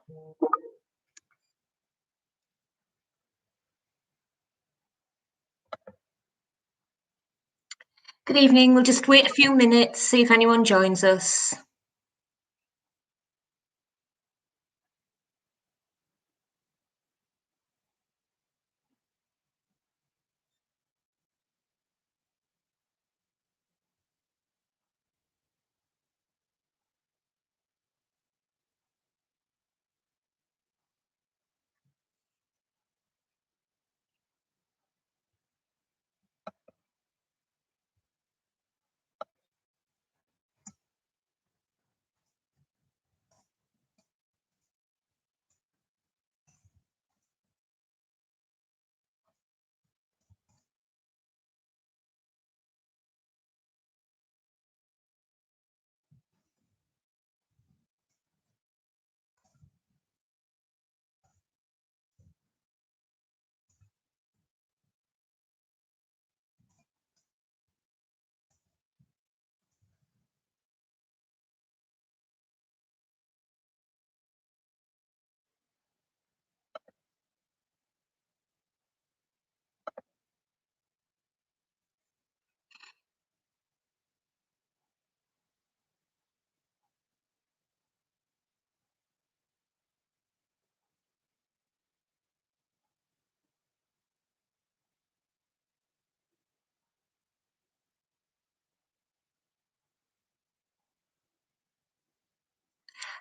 Good evening. We'll just wait a few minutes, see if anyone joins us.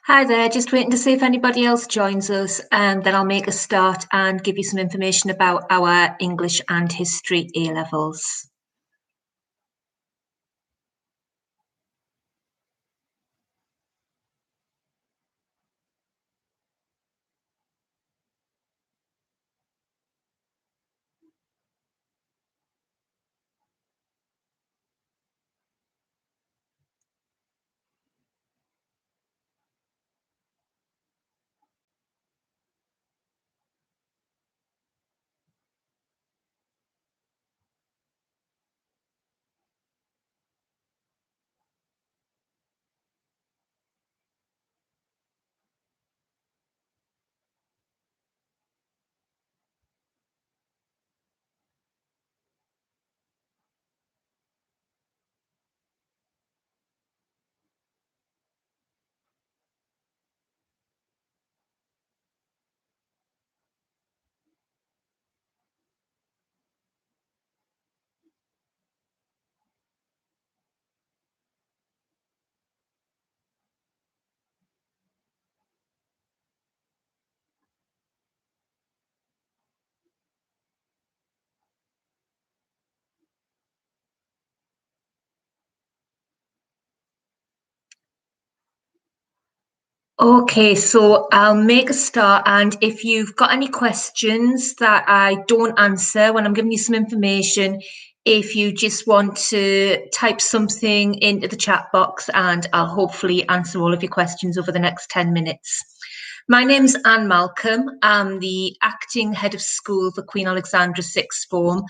Hi there, just waiting to see if anybody else joins us, and then I'll make a start and give you some information about our English and History A-levels. Okay, so I'll make a start, and if you've got any questions that I don't answer when I'm giving you some information, if you just want to type something into the chat box, and I'll hopefully answer all of your questions over the next 10 minutes. My name's Anne Malcolm. I'm the acting head of school for Queen Alexandra Sixth Form,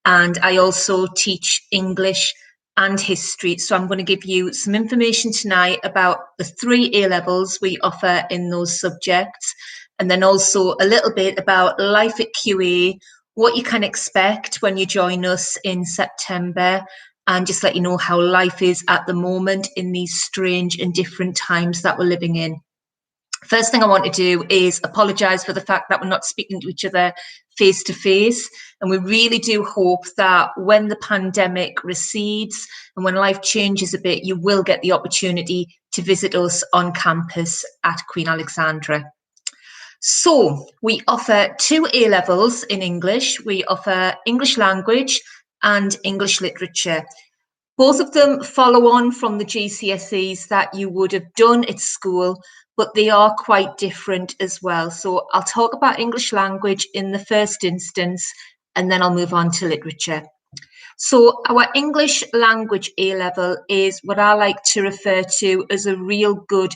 and I also teach English and history. So I'm going to give you some information tonight about the 3 A-levels we offer in those subjects, and then also a little bit about life at QA, what you can expect when you join us in September, and just let you know how life is at the moment in these strange and different times that we're living in. First thing I want to do is apologise for the fact that we're not speaking to each other face to face. And we really do hope that when the pandemic recedes and when life changes a bit, you will get the opportunity to visit us on campus at Queen Alexandra. So we offer 2 A-levels in English. We offer English language and English literature. Both of them follow on from the GCSEs that you would have done at school, but they are quite different as well. So I'll talk about English language in the first instance, and then I'll move on to literature. So our English language A-level is what I like to refer to as a real good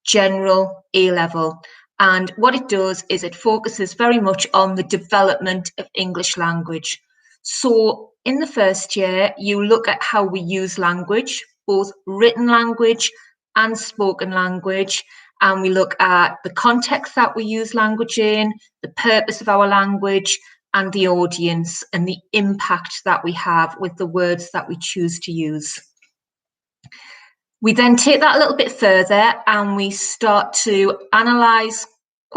general A-level. And what it does is it focuses very much on the development of English language. So in the first year, you look at how we use language, both written language and spoken language. and we look at the context that we use language in, the purpose of our language, and the audience and the impact that we have with the words that we choose to use. We then take that a little bit further and we start to analyse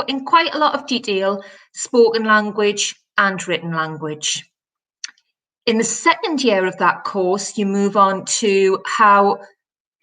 in quite a lot of detail spoken language and written language. In the second year of that course, you move on to how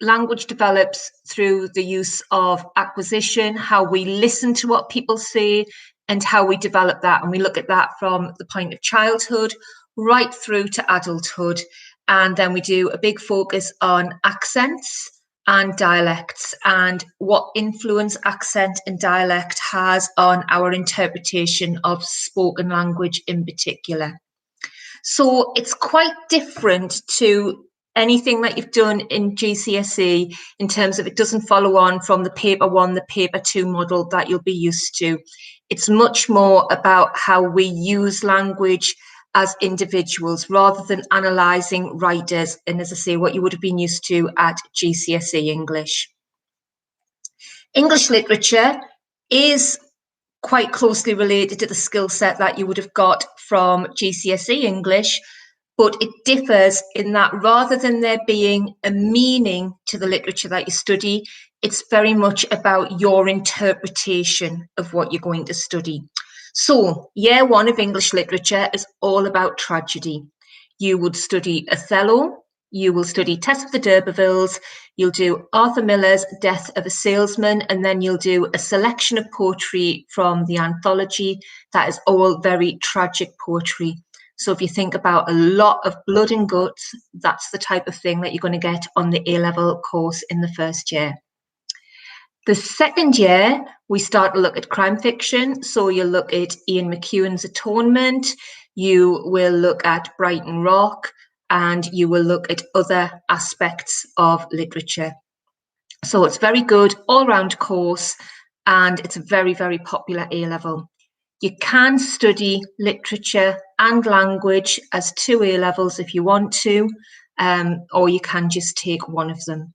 language develops through the use of acquisition, how we listen to what people say, and how we develop that. And we look at that from the point of childhood right through to adulthood. And then we do a big focus on accents and dialects and what influence accent and dialect has on our interpretation of spoken language in particular. So it's quite different to anything that you've done in GCSE in terms of it doesn't follow on from the paper 1, the paper 2 model that you'll be used to. It's much more about how we use language as individuals rather than analysing writers and, as I say, what you would have been used to at GCSE English. English literature is quite closely related to the skill set that you would have got from GCSE English, but it differs in that rather than there being a meaning to the literature that you study, it's very much about your interpretation of what you're going to study. So, year 1 of English literature is all about tragedy. You would study Othello, you will study Tess of the D'Urbervilles, you'll do Arthur Miller's Death of a Salesman, and then you'll do a selection of poetry from the anthology that is all very tragic poetry. So if you think about a lot of blood and guts, that's the type of thing that you're going to get on the A-level course in the first year. The second year, we start to look at crime fiction. So you'll look at Ian McEwan's Atonement, you will look at Brighton Rock, and you will look at other aspects of literature. So it's very good all-round course, and it's a very, very popular A-level. You can study literature and language as 2 A-levels if you want to, or you can just take one of them.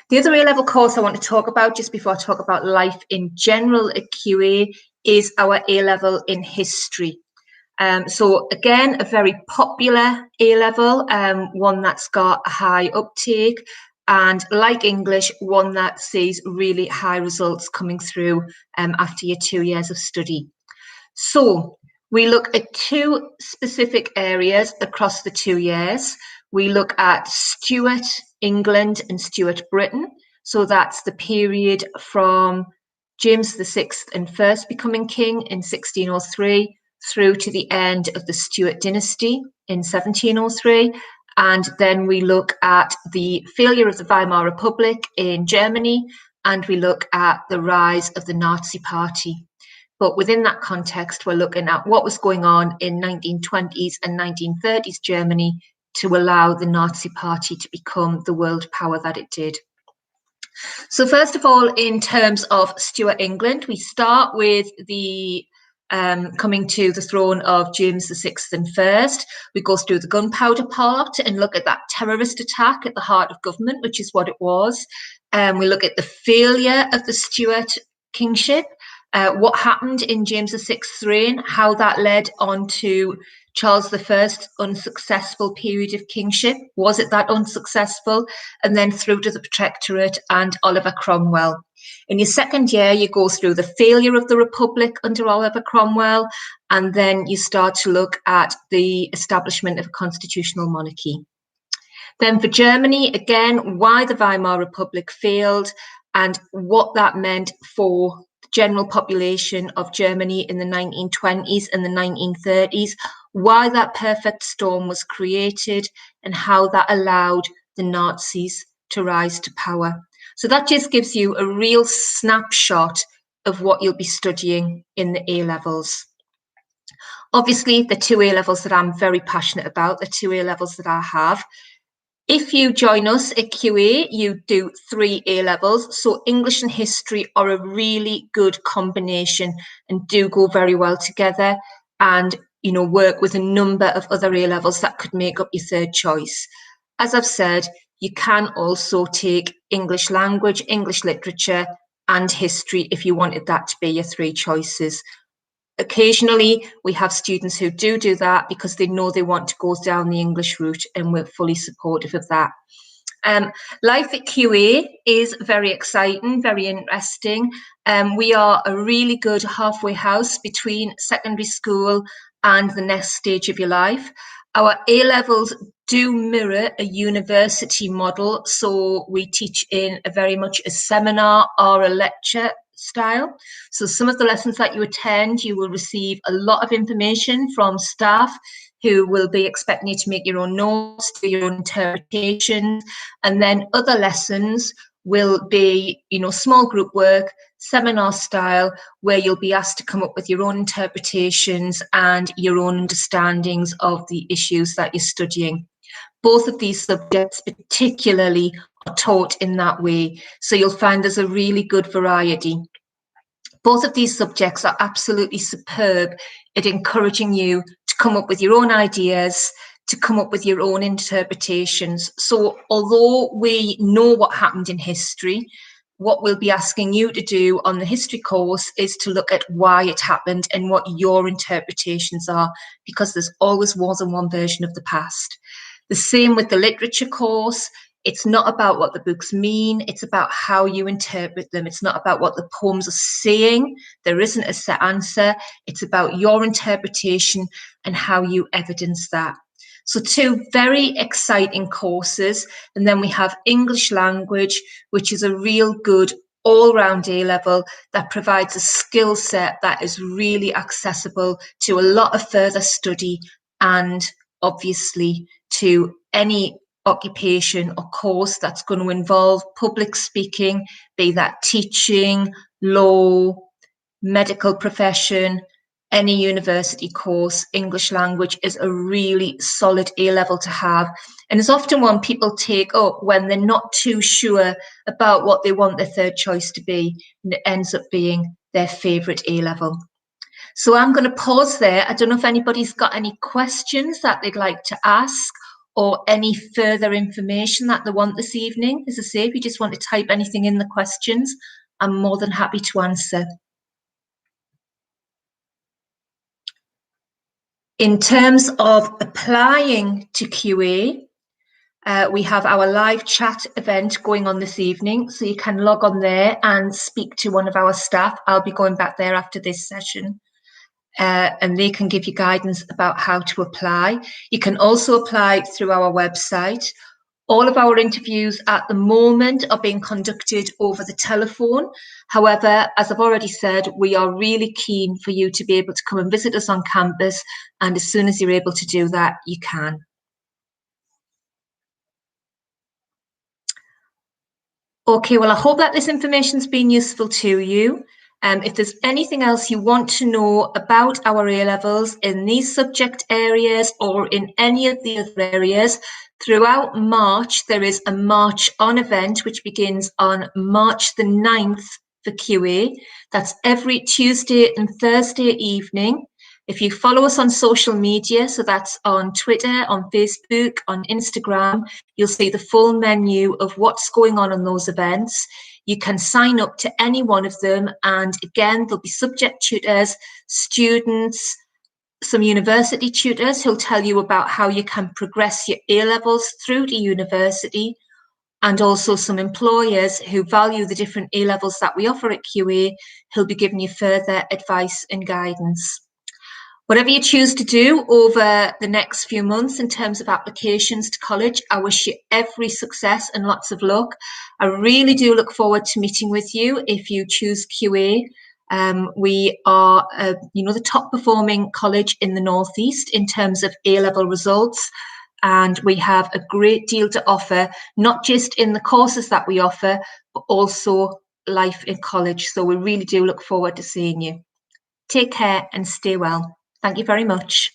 The other A-level course I want to talk about, just before I talk about life in general at QA, is our A-level in history. So again, a very popular A-level, one that's got a high uptake, and like English, one that sees really high results coming through after your 2 years of study. So we look at 2 specific areas across the 2 years. We look at Stuart England and Stuart Britain. So that's the period from James VI and first becoming king in 1603 through to the end of the Stuart dynasty in 1703. And then we look at the failure of the Weimar Republic in Germany, and we look at the rise of the Nazi Party. But within that context, we're looking at what was going on in 1920s and 1930s Germany to allow the Nazi Party to become the world power that it did. So first of all, in terms of Stuart England, we start with the coming to the throne of James VI and first. We go through the gunpowder part and look at that terrorist attack at the heart of government, which is what it was. We look at the failure of the Stuart kingship, what happened in James VI's reign, how that led on to Charles I's unsuccessful period of kingship. Was it that unsuccessful? And then through to the Protectorate and Oliver Cromwell. In your second year, you go through the failure of the Republic under Oliver Cromwell, and then you start to look at the establishment of a constitutional monarchy. Then for Germany, again, why the Weimar Republic failed and what that meant for the general population of Germany in the 1920s and the 1930s, why that perfect storm was created and how that allowed the Nazis to rise to power. So that just gives you a real snapshot of what you'll be studying in the A-levels. Obviously, the 2 A-levels that I'm very passionate about, the 2 A-levels that I have. If you join us at QA, you do 3 A-levels. So English and history are a really good combination and do go very well together, and work with a number of other A-levels that could make up your third choice. As I've said, you can also take English language, English literature, and history if you wanted that to be your 3 choices. Occasionally, we have students who do that because they know they want to go down the English route, and we're fully supportive of that. Life at QA is very exciting, very interesting. We are a really good halfway house between secondary school and the next stage of your life. Our A-levels do mirror a university model, so we teach in a very much a seminar or a lecture style. So some of the lessons that you attend, you will receive a lot of information from staff who will be expecting you to make your own notes, do your own interpretations, and then other lessons will be, small group work, seminar style, where you'll be asked to come up with your own interpretations and your own understandings of the issues that you're studying. Both of these subjects particularly are taught in that way, so you'll find there's a really good variety. Both of these subjects are absolutely superb at encouraging you to come up with your own ideas, to come up with your own interpretations. So although we know what happened in history, what we'll be asking you to do on the history course is to look at why it happened and what your interpretations are, because there's always more than one version of the past. The same with the literature course. It's not about what the books mean, it's about how you interpret them. It's not about what the poems are saying. There isn't a set answer. It's about your interpretation and how you evidence that. So 2 very exciting courses. And then we have English language, which is a real good all-round A-level that provides a skill set that is really accessible to a lot of further study and obviously to any occupation or course that's going to involve public speaking, be that teaching, law, medical profession, any university course. English language is a really solid A-level to have, and it's often one people take up when they're not too sure about what they want their 3rd choice to be, and it ends up being their favourite A-level. So I'm going to pause there. I don't know if anybody's got any questions that they'd like to ask or any further information that they want this evening. As I say, if you just want to type anything in the questions, I'm more than happy to answer. In terms of applying to QA, we have our live chat event going on this evening, so you can log on there and speak to one of our staff. I'll be going back there after this session. And they can give you guidance about how to apply. You can also apply through our website. All of our interviews at the moment are being conducted over the telephone. However, as I've already said, we are really keen for you to be able to come and visit us on campus, and as soon as you're able to do that, you can. Okay, well, I hope that this information's been useful to you. If there's anything else you want to know about our A-levels in these subject areas or in any of the other areas, throughout March, there is a March On event, which begins on March the 9th for QA. That's every Tuesday and Thursday evening. If you follow us on social media, so that's on Twitter, on Facebook, on Instagram, you'll see the full menu of what's going on those events. You can sign up to any one of them, and again, there'll be subject tutors, students, some university tutors who'll tell you about how you can progress your A-levels through to university, and also some employers who value the different A-levels that we offer at QA who'll be giving you further advice and guidance. Whatever you choose to do over the next few months in terms of applications to college, I wish you every success and lots of luck. I really do look forward to meeting with you if you choose QA. We are, the top performing college in the Northeast in terms of A-level results, and we have a great deal to offer, not just in the courses that we offer, but also life in college. So we really do look forward to seeing you. Take care and stay well. Thank you very much.